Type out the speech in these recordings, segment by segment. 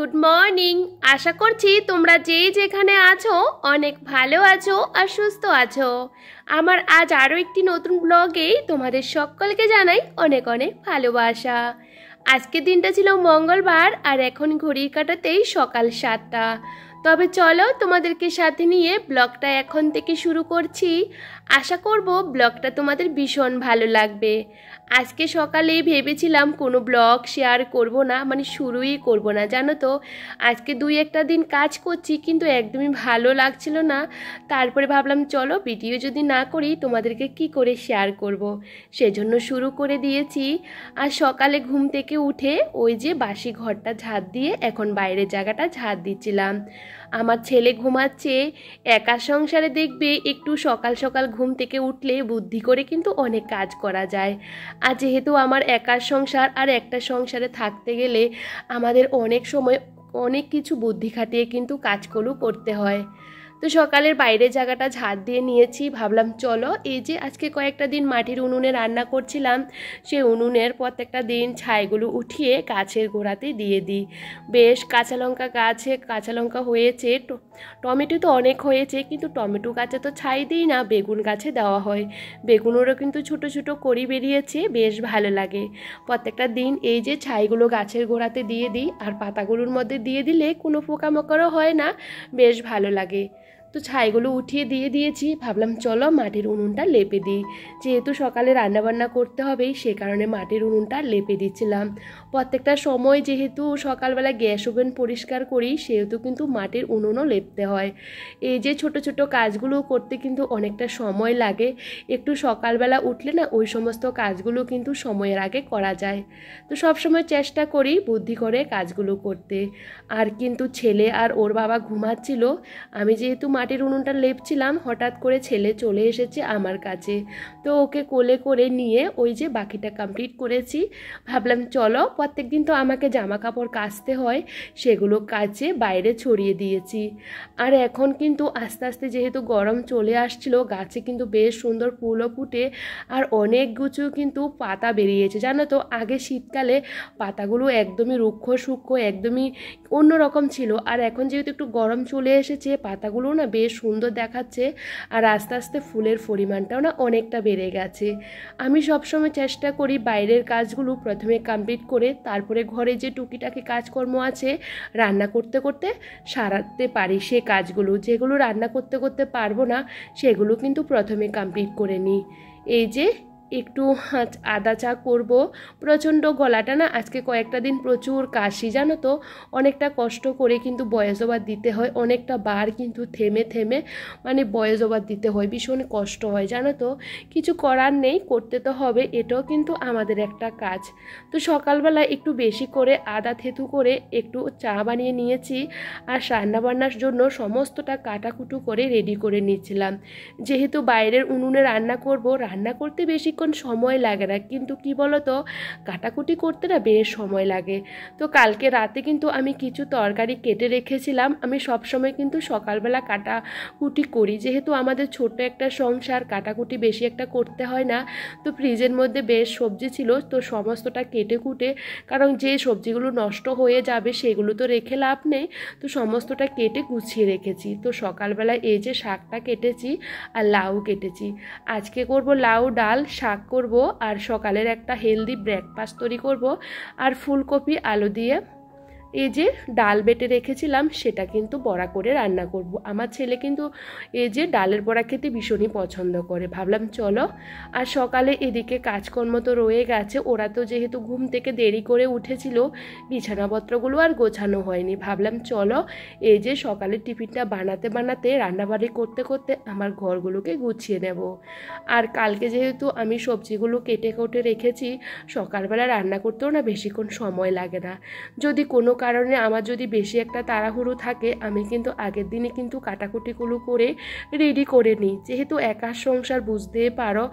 Good morning. আশা করছি তোমরা যে যেখানে আছো অনেক ভালো আছো আর সুস্থ আছো। আমার আজ আরও একটি নতুন ব্লগে তোমাদের সকলকে জানাই অনেক অনেক ভালোবাসা। আজকের দিনটা ছিল মঙ্গলবার আর এখন ঘড়ির কাঁটাতেই সকাল 7টা। তবে চলো তোমাদেরকে সাথে নিয়ে ব্লগটা এখন থেকে শুরু করছি। আশা করব ব্লগটা তোমাদের ভীষণ ভালো লাগবে। আজকে সকালেই ভেবেছিলাম কোনো ব্লগ শেয়ার করব না, মানে শুরুই করব না, জানো তো। আজকে দুই একটা দিন কাজ করছি কিন্তু একদমই ভালো লাগছিল না। তারপরে ভাবলাম চলো ভিডিও যদি না করি তোমাদেরকে কি করে শেয়ার করব, সেজন্য শুরু করে দিয়েছি। আর সকালে ঘুম থেকে উঠে ওই যে বাসি ঘরটা ঝাড় দিয়ে এখন বাইরের জায়গাটা ঝাড় দিচ্ছিলাম। আমার ছেলে ঘুমাচ্ছে। একা সংসারে দেখবে একটু সকাল সকাল ঘুম থেকে উঠলে বুদ্ধি করে কিন্তু অনেক কাজ করা যায়। আর যেহেতু আমার একার সংসার, আর একটা সংসারে থাকতে গেলে আমাদের অনেক সময় অনেক কিছু বুদ্ধি খাটিয়ে কিন্তু কাজগুলো করতে হয়। তো সকালের বাইরের জায়গাটা ঝাড় দিয়ে নিয়েছি। ভাবলাম চলো এই যে আজকে কয়েকটা দিন মাটির উনুনে রান্না করছিলাম, সেই উনুনের প্রত্যেকটা দিন ছাইগুলো উঠিয়ে গাছের গোড়াতে দিয়ে দিই। বেশ কাঁচা লঙ্কা গাছে কাঁচা লঙ্কা হয়েছে, টমেটো তো অনেক হয়েছে, কিন্তু টমেটো গাছে তো ছাই দিই না, বেগুন গাছে দেওয়া হয়। বেগুনেরও কিন্তু ছোটো ছোটো কড়ি বেরিয়েছে, বেশ ভালো লাগে। প্রত্যেকটা দিন এই যে ছাইগুলো গাছের গোড়াতে দিয়ে দিই, আর পাতাগুলোর মধ্যে দিয়ে দিলে কোনো পোকামাকড়ও হয় না, বেশ ভালো লাগে। তো ছাইগুলো উঠিয়ে দিয়ে দিয়েছি। ভাবলাম চলো মাটির উনুনটা লেপে দিই, যেহেতু সকালে রান্নাবান্না করতে হবেই, সে কারণে মাটির উনুনটা লেপে দিচ্ছিলাম। প্রত্যেকটা সময় যেহেতু সকালবেলা গ্যাস ওভেন পরিষ্কার করি, সেহেতু কিন্তু মাটির উনুনও লেপতে হয়। এই যে ছোট ছোট কাজগুলো করতে কিন্তু অনেকটা সময় লাগে। একটু সকালবেলা উঠলে না ওই সমস্ত কাজগুলো কিন্তু সময়ের আগে করা যায়। তো সবসময় চেষ্টা করি বুদ্ধি করে কাজগুলো করতে। আর কিন্তু ছেলে আর ওর বাবা ঘুমাচ্ছিল। আমি যেহেতু মাটির উনুনটা লেপছিলাম, হঠাৎ করে ছেলে চলে এসেছে আমার কাছে। তো ওকে কোলে করে নিয়ে ওই যে বাকিটা কমপ্লিট করেছি। ভাবলাম চলো, প্রত্যেক দিন তো আমাকে জামা কাপড় কাচতে হয়, সেগুলো কাচে বাইরে ছড়িয়ে দিয়েছি। আর এখন কিন্তু আস্তে আস্তে যেহেতু গরম চলে আসছিল, গাছে কিন্তু বেশ সুন্দর ফুলও ফুটে আর অনেক গুছু কিন্তু পাতা বেরিয়েছে, জানো তো। আগে শীতকালে পাতাগুলো একদমই রুক্ষ সূক্ষ্ম, একদমই অন্যরকম ছিল। আর এখন যেহেতু একটু গরম চলে এসেছে, পাতাগুলো না বেশ সুন্দর দেখাচ্ছে। আর আস্তে আস্তে ফুলের পরিমাণটাও না অনেকটা বেড়ে গেছে। আমি সবসময় চেষ্টা করি বাইরের কাজগুলো প্রথমে কমপ্লিট করে তারপরে ঘরে যে টুকিটাকি কাজকর্ম আছে রান্না করতে করতে সারাতে পারি। সে কাজগুলো যেগুলো রান্না করতে করতে পারবো না, সেগুলো কিন্তু প্রথমে কমপ্লিট করে নিই। এই যে একটু আদা চা করব। প্রচণ্ড গলাটা না আজকে কয়েকটা দিন প্রচুর কাশি, জানো তো। অনেকটা কষ্ট করে কিন্তু ভয়েস ওভার দিতে হয়, অনেকটা বার কিন্তু থেমে থেমে মানে ভয়েস ওভার দিতে হয়, ভীষণ কষ্ট হয়, জানো তো। কিছু করার নেই, করতে তো হবে, এটাও কিন্তু আমাদের একটা কাজ। তো সকালবেলা একটু বেশি করে আদা থেতু করে একটু চা বানিয়ে নিয়েছি। আর রান্নাবান্নার জন্য সমস্তটা কাটাকুটু করে রেডি করে নিচ্ছিলাম। যেহেতু বাইরের উনুনে রান্না করব, রান্না করতে বেশিক্ষণ সময় লাগে না, কিন্তু কি বলো তো, কাটাকুটি করতে না বেশ সময় লাগে। তো কালকে রাতে কিন্তু আমি কিছু তরকারি কেটে রেখেছিলাম। আমি সবসময় কিন্তু সকালবেলা কাটাকুটি করি, যেহেতু আমাদের ছোট একটা সংসার, কাটাকুটি বেশি একটা করতে হয় না। তো ফ্রিজের মধ্যে বেশ সবজি ছিল, তো সমস্তটা কেটে কুটে, কারণ যে সবজিগুলো নষ্ট হয়ে যাবে সেগুলো তো রেখে লাভ নেই, তো সমস্তটা কেটে গুছিয়ে রেখেছি। তো সকালবেলা এই যে শাকটা কেটেছি আর লাউ কেটেছি। আজকে করব লাউ ডাল, শাক করব, আর সকালের একটা হেলদি ব্রেকফাস্ট তৈরি করব। আর ফুলকপি আলু দিয়ে এই যে ডাল বেটে রেখেছিলাম, সেটা কিন্তু বড়া করে রান্না করব। আমার ছেলে কিন্তু এই যে ডালের বড়া খেতে ভীষণই পছন্দ করে। ভাবলাম চলো। আর সকালে এদিকে কাজকর্ম তো রয়ে গেছে, ওরা তো যেহেতু ঘুম থেকে দেরি করে উঠেছিল, বিছানাপত্রগুলো আর গোছানো হয়নি। ভাবলাম চলো এই যে সকালের টিফিনটা বানাতে বানাতে রান্নাবাড়ি করতে করতে আমার ঘরগুলোকে গুছিয়ে নেব। আর কালকে যেহেতু আমি সবজিগুলো কেটে কেটে রেখেছি, সকালবেলা রান্না করতেও না বেশিক্ষণ সময় লাগে না। যদি কোনো কারণে আমার যদি বেশি একটা তাড়াহুড়ো থাকে, আমি কিন্তু আগের দিনে কিন্তু কাটাকুটিগুলো করে রেডি করে নিই। যেহেতু একা সংসার, বুঝতেই পারো,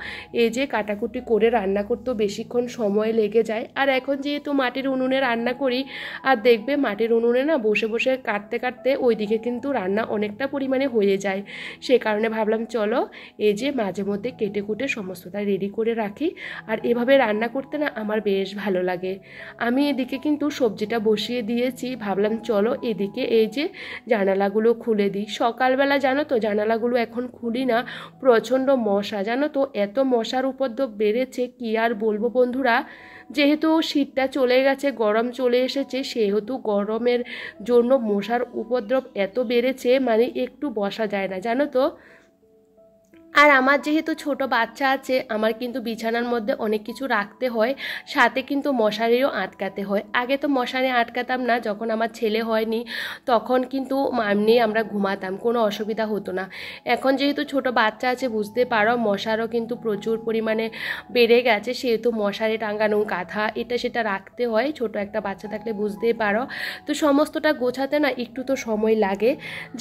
এই যে কাটাকুটি করে রান্না করতেও বেশিক্ষণ সময় লেগে যায়। আর এখন যেহেতু মাটির উনুনে রান্না করি, আর দেখবে মাটির উনুনে না বসে বসে কাটতে কাটতে ওইদিকে কিন্তু রান্না অনেকটা পরিমাণে হয়ে যায়। সে কারণে ভাবলাম চলো এই যে মাঝে মধ্যে কেটে কুটে সমস্তটা রেডি করে রাখি। আর এভাবে রান্না করতে না আমার বেশ ভালো লাগে। আমি এদিকে কিন্তু সবজিটা বসিয়ে দিয়ে দিয়েছি, ভাবলাম চলো এদিকে এই যে জানালাগুলো খুলে দিই। সকালবেলা জানো তো জানালাগুলো এখন খুলি না, প্রচণ্ড মশা, জানো তো এত মশার উপদ্রব বেড়েছে কি আর বলবো বন্ধুরা। যেহেতু শীতটা চলে গেছে, গরম চলে এসেছে, সেহেতু গরমের জন্য মশার উপদ্রব এত বেড়েছে মানে একটু বসা যায় না, জানো তো। আর আমার যেহেতু ছোট বাচ্চা আছে, আমার কিন্তু বিছানার মধ্যে অনেক কিছু রাখতে হয়, সাথে কিন্তু মশারিও আটকাতে হয়। আগে তো মশারি আটকাতাম না, যখন আমার ছেলে হয়নি তখন কিন্তু এমনি আমরা ঘুমাতাম, কোনো অসুবিধা হতো না। এখন যেহেতু ছোট বাচ্চা আছে বুঝতে পারো, মশারও কিন্তু প্রচুর পরিমাণে বেড়ে গেছে, সেহেতু মশারি টাঙানো, কাঁথা এটা সেটা রাখতে হয়, ছোট একটা বাচ্চা থাকলে বুঝতেই পারো। তো সমস্তটা গোছাতে না একটু তো সময় লাগে।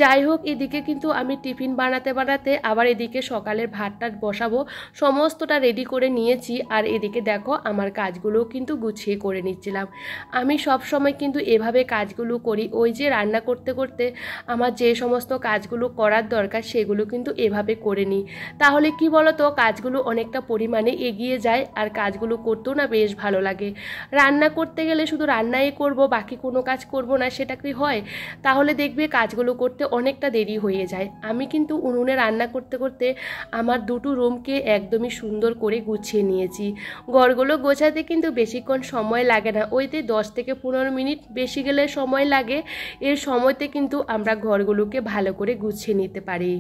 যাই হোক, এদিকে কিন্তু আমি টিফিন বানাতে বানাতে আবার এদিকে সকালের ভাতটা বসাবো, সমস্তটা রেডি করে নিয়েছি। আর এদিকে দেখো আমার কাজগুলো কিন্তু গুছিয়ে করে নিচ্ছিলাম। আমি সব সময় কিন্তু এভাবে কাজগুলো করি, ওই যে রান্না করতে করতে আমার যে সমস্ত কাজগুলো করার দরকার সেগুলো কিন্তু এভাবে করে নিই। তাহলে কি বলো তো, কাজগুলো অনেকটা পরিমাণে এগিয়ে যায় আর কাজগুলো করতেও না বেশ ভালো লাগে। রান্না করতে গেলে শুধু রান্নাই করব, বাকি কোনো কাজ করব না, সেটা কি হয়? তাহলে দেখবে কাজগুলো করতে অনেকটা দেরি হয়ে যায়। আমি কিন্তু উনুনে রান্না করতে করতে আমার দুটো রুমকে একদমই সুন্দর করে গুছিয়ে নিয়েছি। ঘরগুলো গোছাতে কিন্তু বেশিক্ষণ সময় লাগে না, ওইতে 10 থেকে 15 মিনিট, বেশি গেলে সময় লাগে। এর সময়তে কিন্তু আমরা ঘরগুলোকে ভালো করে গুছিয়ে নিতে পারি।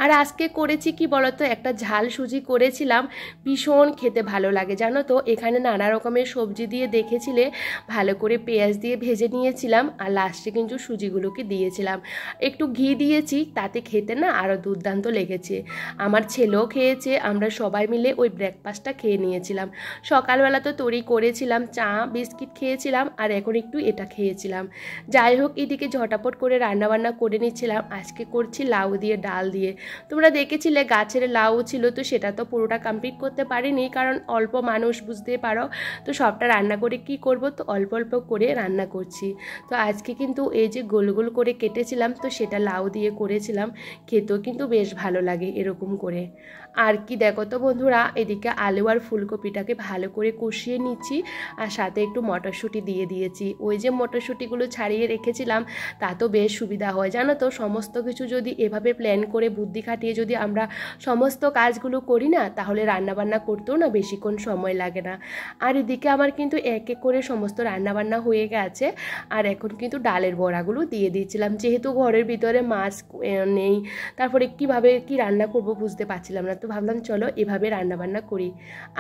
আর আজকে করেছি কি বলতো, একটা ঝাল সুজি করেছিলাম, ভীষণ খেতে ভালো লাগে জানো তো। এখানে নানা রকমের সবজি দিয়ে দেখেছিলে, ভালো করে পেঁয়াজ দিয়ে ভেজে নিয়েছিলাম আর লাস্টে কিন্তু সুজিগুলোকে দিয়েছিলাম, একটু ঘি দিয়েছি, তাতে খেতে না আরও দুর্দান্ত লেগেছে। আমার ছেলেও খেয়েছে, আমরা সবাই মিলে ওই ব্রেকফাস্টটা খেয়ে নিয়েছিলাম। সকালবেলা তো তৈরি করেছিলাম, চা বিস্কিট খেয়েছিলাম আর এখন একটু এটা খেয়েছিলাম। যাই হোক, এদিকে ঝটাপট করে রান্নাবান্না করে নিচ্ছিলাম। আজকে করছি লাউ দিয়ে ডাল দিয়ে। তোমরা দেখেছিলে গাছের লাউ ছিল, তো সেটা তো পুরোটা কমপ্লিট করতে পারিনি, কারণ অল্প মানুষ বুঝতে পারো, তো সবটা রান্না করে কি করব, তো অল্প অল্প করে রান্না করছি। তো আজকে কিন্তু এই যে গোল গোল করে কেটেছিলাম, তো সেটা লাউ দিয়ে করেছিলাম, খেতেও কিন্তু বেশ ভালো লাগে এরকম করে। আর কি দেখো তো বন্ধুরা, এদিকে আলু আর ফুলকপিটাকে ভালো করে কষিয়ে নিচ্ছি আর সাথে একটু মটরশুঁটি দিয়ে দিয়েছি। ওই যে মটরশুঁটিগুলো ছাড়িয়ে রেখেছিলাম, তা তো বেশ সুবিধা হয় জানো তো। সমস্ত কিছু যদি এভাবে প্ল্যান করে বুদ্ধি খাটিয়ে যদি আমরা সমস্ত কাজগুলো করি না, তাহলে রান্নাবান্না করতেও না বেশিক্ষণ সময় লাগে না। আর এদিকে আমার কিন্তু এক এক করে সমস্ত রান্নাবান্না হয়ে গেছে। আর এখন কিন্তু ডালের বড়াগুলো দিয়ে দিয়েছিলাম, যেহেতু ঘরের ভিতরে মাছ নেই, তারপরে কিভাবে কি রান্না করব বুঝতে পারছিলাম না, তো ভাবলাম চলো এভাবে রান্নাবান্না করি।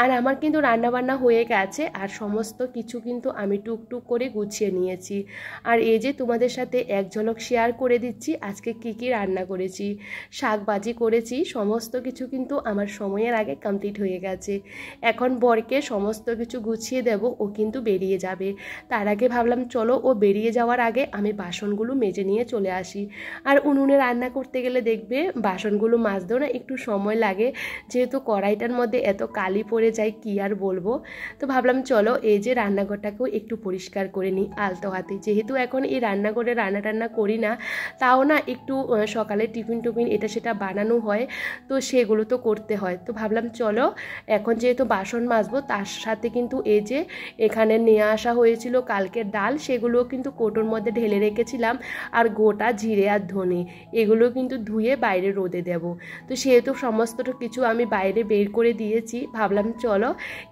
আর আমার কিন্তু রান্নাবান্না হয়ে গেছে আর সমস্ত কিছু কিন্তু আমি টুকটুক করে গুছিয়ে নিয়েছি। আর এই যে তোমাদের সাথে এক ঝলক শেয়ার করে দিচ্ছি আজকে কি কি রান্না করেছি। শাক ভাজি করেছি, সমস্ত কিছু কিন্তু আমার সময়ের আগে কমপ্লিট হয়ে গেছে। এখন বরকে সমস্ত কিছু গুছিয়ে দেব, ও কিন্তু বেরিয়ে যাবে। তার আগে ভাবলাম চলো ও বেরিয়ে যাওয়ার আগে আমি বাসনগুলো মেজে নিয়ে চলে আসি। আর উনুনে রান্না করতে গেলে দেখবে বাসনগুলো মাজতেও না একটু সময় লাগে, যেহেতু কড়াইটার মধ্যে এত কালি পড়ে যায় কি আর বলবো। তো ভাবলাম চলো এই যে রান্নাঘরটাকেও একটু পরিষ্কার করে নিই আলতো হাতে, যেহেতু এখন এই রান্নাঘরে রান্না টান্না করি না, তাও না একটু সকালে টিফিন টুফিন এটা সেটা বানানো হয়, তো সেগুলো তো করতে হয়। তো ভাবলাম চলো এখন যেহেতু বাসন মাজবো, তার সাথে কিন্তু এই যে এখানে নিয়ে আসা হয়েছিল কালকের ডাল, সেগুলো কিন্তু কৌটোর মধ্যে ঢেলে রেখেছিলাম, আর গোটা জিরে আর ধনে এগুলো কিন্তু ধুয়ে বাইরে রোদে দেব। তো সেহেতু সমস্তটা কিছু আমি বাইরে বের করে দিয়েছি। ভাবলাম চলো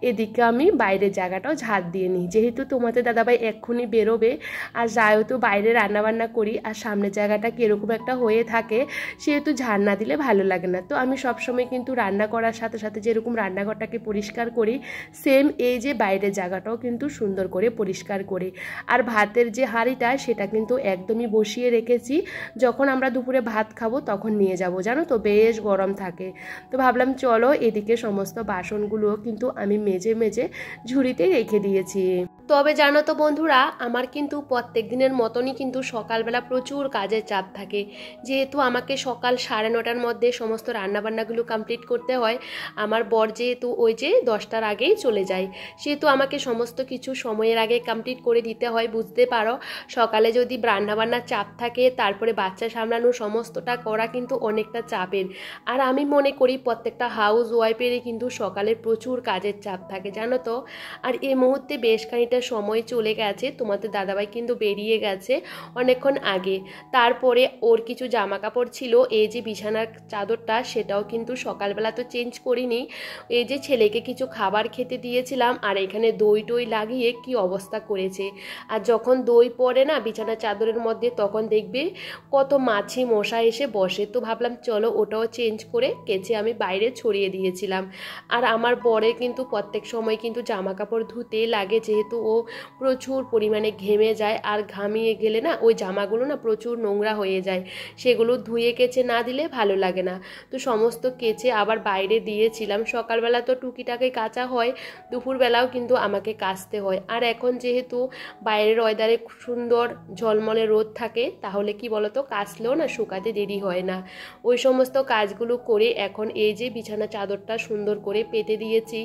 এদিকে আমি বাইরের জায়গাটাও ঝাড় দিয়ে নিই, যেহেতু তোমাদের দাদাভাই এক্ষুনি বেরোবে, আর যেহেতু বাইরে রান্নাবান্না করি আর সামনের জায়গাটা কীরকম একটা হয়ে থাকে, সেহেতু ঝাড় না দিলে ভালো লাগে না। তো আমি সবসময় কিন্তু রান্না করার সাথে সাথে যেরকম রান্নাঘরটাকে পরিষ্কার করি, সেম এই যে বাইরের জায়গাটাও কিন্তু সুন্দর করে পরিষ্কার করি। আর ভাতের যে হাঁড়িটা সেটা কিন্তু একদমই বসিয়ে রেখেছি, যখন আমরা দুপুরে ভাত খাবো তখন নিয়ে যাব, জানো তো বেশ গরম থাকে। তো ভাবলাম চলো এদিকে সমস্ত বাসনগুলো কিন্তু আমি মেজে মেজে ঝুড়িতে রেখে দিয়েছি। তবে জানো তো বন্ধুরা, আমার কিন্তু প্রত্যেক দিনের মতনই কিন্তু সকালবেলা প্রচুর কাজের চাপ থাকে, যেহেতু আমাকে সকাল 9:30টার মধ্যে সমস্ত রান্নাবান্নাগুলো কমপ্লিট করতে হয়। আমার বর যেহেতু ওই যে 10টার আগেই চলে যায়, সেহেতু আমাকে সমস্ত কিছু সময়ের আগে কমপ্লিট করে দিতে হয়, বুঝতে পারো। সকালে যদি রান্নাবান্নার চাপ থাকে, তারপরে বাচ্চা সামলানো, সমস্তটা করা কিন্তু অনেকটা চাপের। আর আমি মনে করি প্রত্যেকটা হাউস ওয়াইফেরই কিন্তু সকালে প্রচুর কাজের চাপ থাকে জানো তো। আর এই মুহূর্তে বেশ খানিকটা টিফিনের সময় চলে গেছে, তোমাদের দাদাভাই কিন্তু বেরিয়ে গেছে অনেকক্ষণ আগে। তারপরে ওর কিছু জামা কাপড় ছিল, এই যে বিছানার চাদরটা সেটাও কিন্তু সকালবেলা তো চেঞ্জ করিনি। এই যে ছেলেকে কিছু খাবার খেতে দিয়েছিলাম, আর এখানে দই টই লাগিয়ে কি অবস্থা করেছে। আর যখন দই পড়ে না বিছানার চাদরের মধ্যে, তখন দেখবে কত মাছি মশা এসে বসে। তো ভাবলাম চলো ওটাও চেঞ্জ করে কেচে আমি বাইরে ছড়িয়ে দিয়েছিলাম। আর আমার বরের কিন্তু প্রত্যেক সময় কিন্তু জামা কাপড় ধুতেই লাগে, যেহেতু ও প্রচুর পরিমাণে ঘেমে যায়, আর ঘামিয়ে গেলে না ওই জামাগুলো না প্রচুর নোংরা হয়ে যায়, সেগুলো ধুয়ে কেচে না দিলে ভালো লাগে না। তো সমস্ত কেচে আবার বাইরে দিয়েছিলাম। সকালবেলা তো টুকিটাকে কাচা হয়, দুপুরবেলাও কিন্তু আমাকে কাচতে হয়। আর এখন যেহেতু বাইরের ওয়েদারে সুন্দর ঝলমলে রোদ থাকে, তাহলে কি বলতো কাচলেও না শুকাতে দেরি হয় না। ওই সমস্ত কাজগুলো করে এখন এই যে বিছানা চাদরটা সুন্দর করে পেতে দিয়েছি।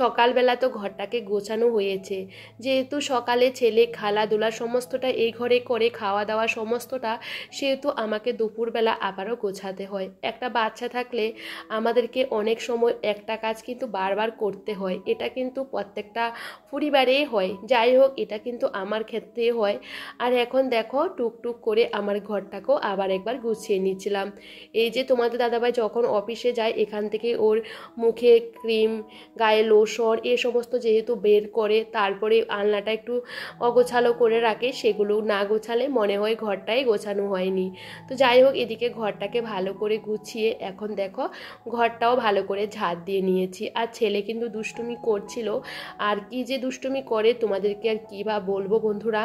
সকালবেলা তো ঘরটাকে গোছানো হয়েছে, যেহেতু সকালে ছেলে খেলাধুলা সমস্তটা এই ঘরে করে, খাওয়া দাওয়া সমস্তটা, সেহেতু আমাকে দুপুরবেলা আবারও গোছাতে হয়। একটা বাচ্চা থাকলে আমাদেরকে অনেক সময় একটা কাজ কিন্তু বারবার করতে হয়, এটা কিন্তু প্রত্যেকটা পরিবারেই হয়। যাই হোক, এটা কিন্তু আমার ক্ষেত্রে হয়। আর এখন দেখো টুকটুক করে আমার ঘরটাকেও আবার একবার গুছিয়ে নিচ্ছিলাম। এই যে তোমাদের দাদাভাই যখন অফিসে যায়, এখান থেকে ওর মুখে ক্রিম, গায়ে লোশন এ সমস্ত যেহেতু বের করে, তারপরে আলনাটা একটু অগোছালো করে রাখে, সেগুলো না গোছালে মনে হয় ঘরটাই গোছানো হয়নি। তো যাই হোক, এদিকে ঘরটাকে ভালো করে গুছিয়ে এখন দেখো ঘরটাও ভালো করে ঝাড় দিয়ে নিয়েছি। আর ছেলে কিন্তু দুষ্টুমি করছিল, আর কি যে দুষ্টুমি করে তোমাদেরকে আর কী বা বলবো বন্ধুরা।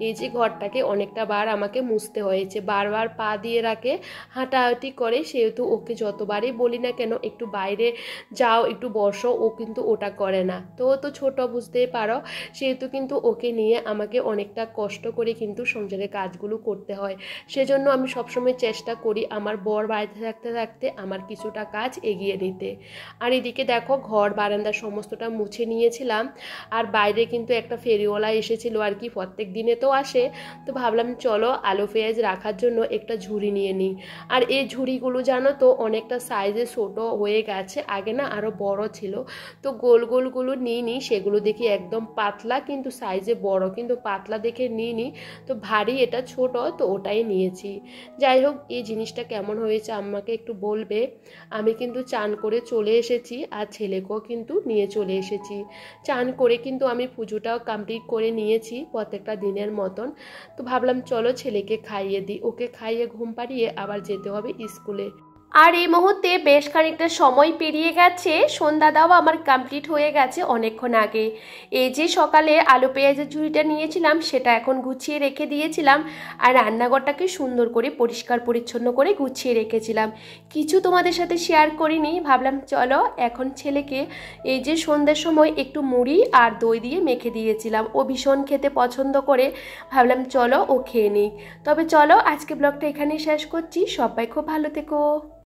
এই যে ঘরটাকে অনেকটা বার আমাকে মুছতে হয়েছে, বারবার পা দিয়ে রাখে, হাঁটাহাঁটি করে, সেহেতু ওকে যতবারই বলি না কেন একটু বাইরে যাও, একটু বসো, ও কিন্তু ওটা করে না। তো তো ছোট, বুঝতেই পারো, সেহেতু কিন্তু ওকে নিয়ে আমাকে অনেকটা কষ্ট করে কিন্তু সংসারের কাজগুলো করতে হয়। সেজন্য আমি সবসময় চেষ্টা করি আমার বর বাড়িতে থাকতে থাকতে আমার কিছুটা কাজ এগিয়ে নিতে। আর এদিকে দেখো ঘর বারান্দা সমস্তটা মুছে নিয়েছিলাম। আর বাইরে কিন্তু একটা ফেরিওয়ালা এসেছিল আর কি, প্রত্যেক দিনে তো আসে। তো ভাবলাম চলো আলু পেঁয়াজ রাখার জন্য একটা ঝুড়ি নিয়ে নিই। আর এই ঝুড়িগুলো জানো তো অনেকটা সাইজে ছোট হয়ে গেছে, আগে না আরও বড় ছিল। তো গোল গোলগুলো নিই নি, সেগুলো দেখি একদম পাতলা কিন্তু সাইজে বড়, কিন্তু পাতলা দেখে নিই নি, তো ভারী এটা ছোট, তো ওটাই নিয়েছি। যাই হোক, এই জিনিসটা কেমন হয়েছে আমাকে একটু বলবে। আমি কিন্তু চান করে চলে এসেছি, আর ছেলেকেও কিন্তু নিয়ে চলে এসেছি। চান করে কিন্তু আমি পুজোটাও কমপ্লিট করে নিয়েছি প্রত্যেকটা দিনের মতন। তো ভাবলাম চলো ছেলেকে খাইয়ে দিই, ওকে খাইয়ে ঘুম পাড়িয়ে আবার যেতে হবে স্কুলে। আর এই মুহূর্তে বেশ খানিকটা সময় পেরিয়ে গেছে, সন্ধ্যা দেওয়া আমার কমপ্লিট হয়ে গেছে অনেকক্ষণ আগে। এই যে সকালে আলু পেঁয়াজের ঝুড়িটা নিয়েছিলাম, সেটা এখন গুছিয়ে রেখে দিয়েছিলাম। আর রান্নাঘরটাকে সুন্দর করে পরিষ্কার পরিচ্ছন্ন করে গুছিয়ে রেখেছিলাম। কিছু তোমাদের সাথে শেয়ার করিনি, ভাবলাম চলো এখন ছেলেকে এই যে সন্ধ্যের সময় একটু মুড়ি আর দই দিয়ে মেখে দিয়েছিলাম, ও ভীষণ খেতে পছন্দ করে, ভাবলাম চলো ও খেয়ে নিই। তবে চলো আজকে ব্লগটা এখানেই শেষ করছি, সবাই খুব ভালো থেকো।